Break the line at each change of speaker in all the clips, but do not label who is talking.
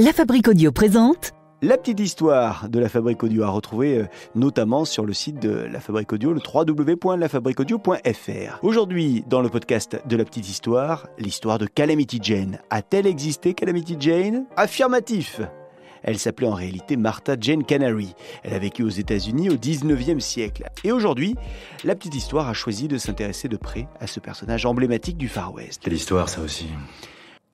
La Fabrique Audio présente
la petite histoire de La Fabrique Audio à retrouver notamment sur le site de La Fabrique Audio, le www.lafabriqueaudio.fr. Aujourd'hui, dans le podcast de la petite histoire, l'histoire de Calamity Jane. A-t-elle existé, Calamity Jane ? Affirmatif ! Elle s'appelait en réalité Martha Jane Canary. Elle a vécu aux États-Unis au 19e siècle. Et aujourd'hui, la petite histoire a choisi de s'intéresser de près à ce personnage emblématique du Far West.
Quelle histoire, ça aussi.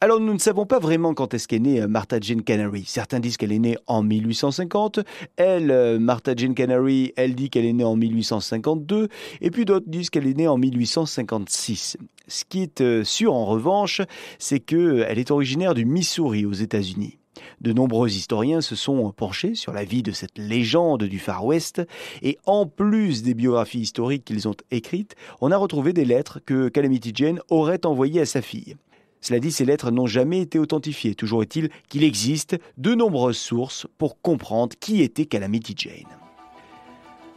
Alors, nous ne savons pas vraiment quand est-ce qu'est née Martha Jane Canary. Certains disent qu'elle est née en 1850. Elle, Martha Jane Canary, elle dit qu'elle est née en 1852. Et puis d'autres disent qu'elle est née en 1856. Ce qui est sûr, en revanche, c'est qu'elle est originaire du Missouri, aux États-Unis. De nombreux historiens se sont penchés sur la vie de cette légende du Far West. Et en plus des biographies historiques qu'ils ont écrites, on a retrouvé des lettres que Calamity Jane aurait envoyées à sa fille. Cela dit, ces lettres n'ont jamais été authentifiées. Toujours est-il qu'il existe de nombreuses sources pour comprendre qui était Calamity Jane.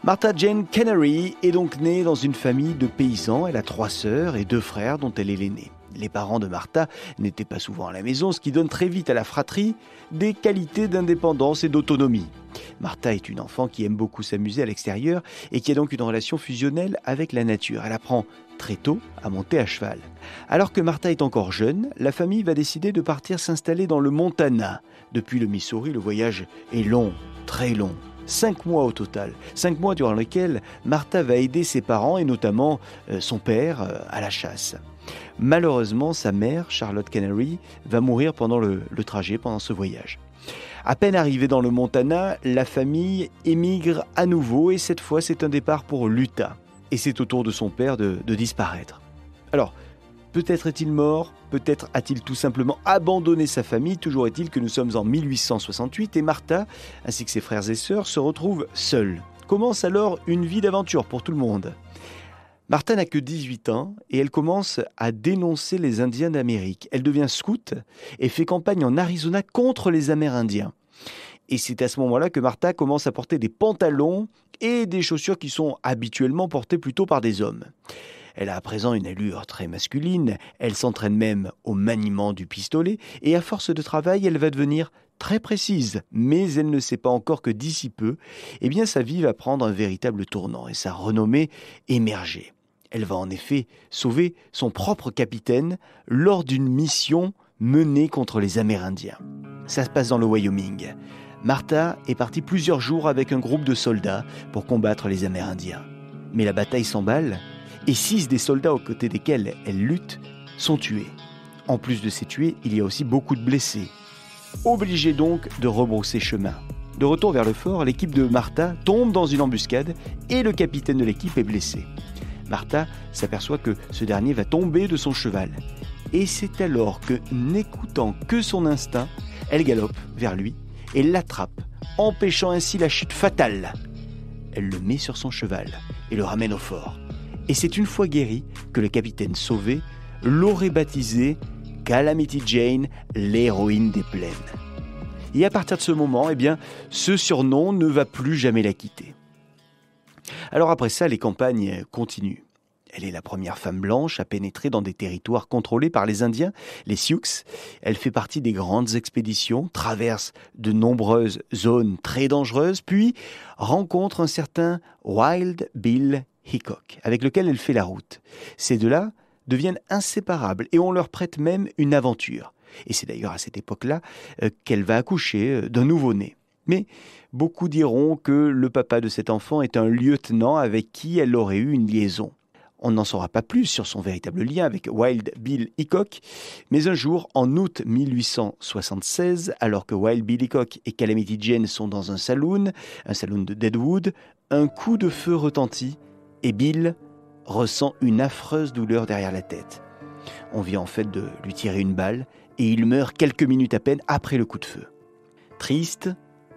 Martha Jane Canary est donc née dans une famille de paysans. Elle a 3 sœurs et 2 frères dont elle est l'aînée. Les parents de Martha n'étaient pas souvent à la maison, ce qui donne très vite à la fratrie des qualités d'indépendance et d'autonomie. Martha est une enfant qui aime beaucoup s'amuser à l'extérieur et qui a donc une relation fusionnelle avec la nature. Elle apprend très tôt à monter à cheval. Alors que Martha est encore jeune, la famille va décider de partir s'installer dans le Montana. Depuis le Missouri, le voyage est long, très long. 5 mois au total. 5 mois durant lesquels Martha va aider ses parents et notamment son père à la chasse. Malheureusement, sa mère, Charlotte Canary, va mourir pendant le trajet, pendant ce voyage. À peine arrivée dans le Montana, la famille émigre à nouveau et cette fois c'est un départ pour l'Utah. Et c'est au tour de son père de disparaître. Alors, peut-être est-il mort, peut-être a-t-il tout simplement abandonné sa famille, toujours est-il que nous sommes en 1868 et Martha, ainsi que ses frères et sœurs, se retrouvent seuls. Commence alors une vie d'aventure pour tout le monde. Martha n'a que 18 ans et elle commence à dénoncer les Indiens d'Amérique. Elle devient scout et fait campagne en Arizona contre les Amérindiens. Et c'est à ce moment-là que Martha commence à porter des pantalons et des chaussures qui sont habituellement portées plutôt par des hommes. Elle a à présent une allure très masculine, elle s'entraîne même au maniement du pistolet et à force de travail, elle va devenir très précise. Mais elle ne sait pas encore que d'ici peu, sa vie va prendre un véritable tournant et sa renommée émerger. Elle va en effet sauver son propre capitaine lors d'une mission menée contre les Amérindiens. Ça se passe dans le Wyoming. Martha est partie plusieurs jours avec un groupe de soldats pour combattre les Amérindiens. Mais la bataille s'emballe et 6 des soldats aux côtés desquels elle lutte sont tués. En plus de ces tués, il y a aussi beaucoup de blessés. Obligée donc de rebrousser chemin. De retour vers le fort, l'équipe de Martha tombe dans une embuscade et le capitaine de l'équipe est blessé. Martha s'aperçoit que ce dernier va tomber de son cheval. Et c'est alors que, n'écoutant que son instinct, elle galope vers lui et l'attrape, empêchant ainsi la chute fatale. Elle le met sur son cheval et le ramène au fort. Et c'est une fois guéri que le capitaine sauvé l'aurait baptisé Calamity Jane, l'héroïne des plaines. Et à partir de ce moment, ce surnom ne va plus jamais la quitter. Alors après ça, les campagnes continuent. Elle est la première femme blanche à pénétrer dans des territoires contrôlés par les Indiens, les Sioux. Elle fait partie des grandes expéditions, traverse de nombreuses zones très dangereuses, puis rencontre un certain Wild Bill Hickok, avec lequel elle fait la route. Ces deux-là deviennent inséparables et on leur prête même une aventure. Et c'est d'ailleurs à cette époque-là qu'elle va accoucher d'un nouveau-né. Mais beaucoup diront que le papa de cet enfant est un lieutenant avec qui elle aurait eu une liaison. On n'en saura pas plus sur son véritable lien avec Wild Bill Hickok, mais un jour, en août 1876, alors que Wild Bill Hickok et Calamity Jane sont dans un saloon de Deadwood, un coup de feu retentit et Bill ressent une affreuse douleur derrière la tête. On vient en fait de lui tirer une balle et il meurt quelques minutes à peine après le coup de feu. Triste,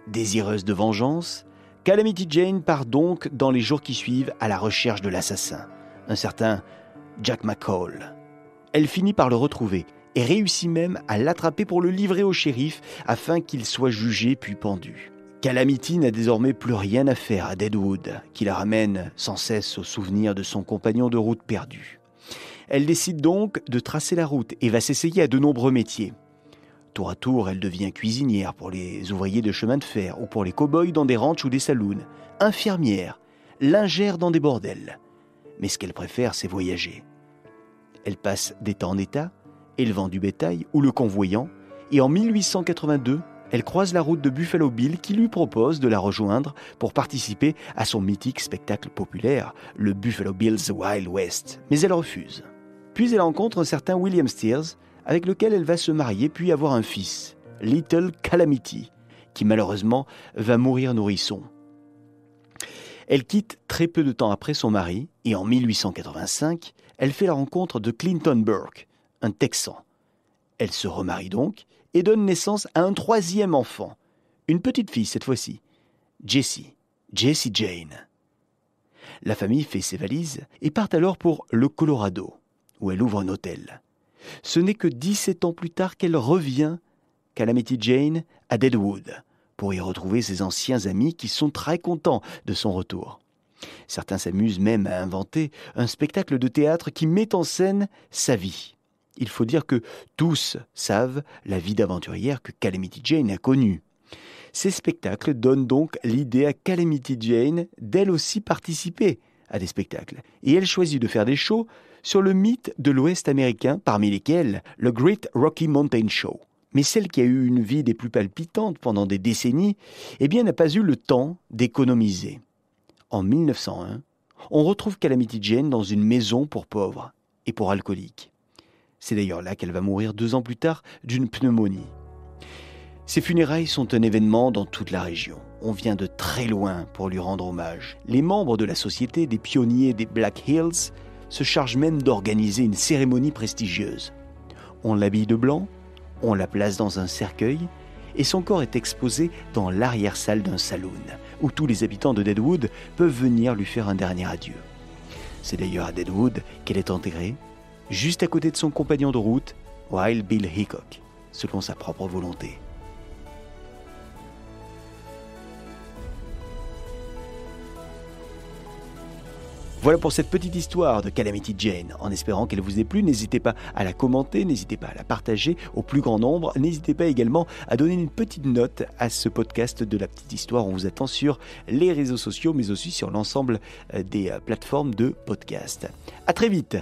désireuse de vengeance, Calamity Jane part donc dans les jours qui suivent à la recherche de l'assassin, un certain Jack McCall. Elle finit par le retrouver et réussit même à l'attraper pour le livrer au shérif afin qu'il soit jugé puis pendu. Calamity n'a désormais plus rien à faire à Deadwood, qui la ramène sans cesse au souvenir de son compagnon de route perdu. Elle décide donc de tracer la route et va s'essayer à de nombreux métiers. Tour à tour, elle devient cuisinière pour les ouvriers de chemin de fer ou pour les cow-boys dans des ranchs ou des saloons, infirmière, lingère dans des bordels. Mais ce qu'elle préfère, c'est voyager. Elle passe d'État en État, élevant du bétail ou le convoyant, et en 1882, elle croise la route de Buffalo Bill qui lui propose de la rejoindre pour participer à son mythique spectacle populaire, le Buffalo Bill's Wild West. Mais elle refuse. Puis elle rencontre un certain William Steers, avec lequel elle va se marier puis avoir un fils, Little Calamity, qui malheureusement va mourir nourrisson. Elle quitte très peu de temps après son mari et en 1885, elle fait la rencontre de Clinton Burke, un Texan. Elle se remarie donc et donne naissance à un troisième enfant, une petite fille cette fois-ci, Jessie Jane. La famille fait ses valises et part alors pour le Colorado, où elle ouvre un hôtel. Ce n'est que 17 ans plus tard qu'elle revient, Calamity Jane, à Deadwood, pour y retrouver ses anciens amis qui sont très contents de son retour. Certains s'amusent même à inventer un spectacle de théâtre qui met en scène sa vie. Il faut dire que tous savent la vie d'aventurière que Calamity Jane a connue. Ces spectacles donnent donc l'idée à Calamity Jane d'elle aussi participer à des spectacles. Et elle choisit de faire des shows sur le mythe de l'Ouest américain, parmi lesquels le Great Rocky Mountain Show. Mais celle qui a eu une vie des plus palpitantes pendant des décennies, n'a pas eu le temps d'économiser. En 1901, on retrouve Calamity Jane dans une maison pour pauvres et pour alcooliques. C'est d'ailleurs là qu'elle va mourir 2 ans plus tard d'une pneumonie. Ses funérailles sont un événement dans toute la région. On vient de très loin pour lui rendre hommage. Les membres de la Société des pionniers des Black Hills se chargent même d'organiser une cérémonie prestigieuse. On l'habille de blanc, on la place dans un cercueil et son corps est exposé dans l'arrière-salle d'un saloon où tous les habitants de Deadwood peuvent venir lui faire un dernier adieu. C'est d'ailleurs à Deadwood qu'elle est enterrée, juste à côté de son compagnon de route, Wild Bill Hickok, selon sa propre volonté. Voilà pour cette petite histoire de Calamity Jane. En espérant qu'elle vous ait plu, n'hésitez pas à la commenter, n'hésitez pas à la partager au plus grand nombre. N'hésitez pas également à donner une petite note à ce podcast de la petite histoire. On vous attend sur les réseaux sociaux, mais aussi sur l'ensemble des plateformes de podcast. À très vite.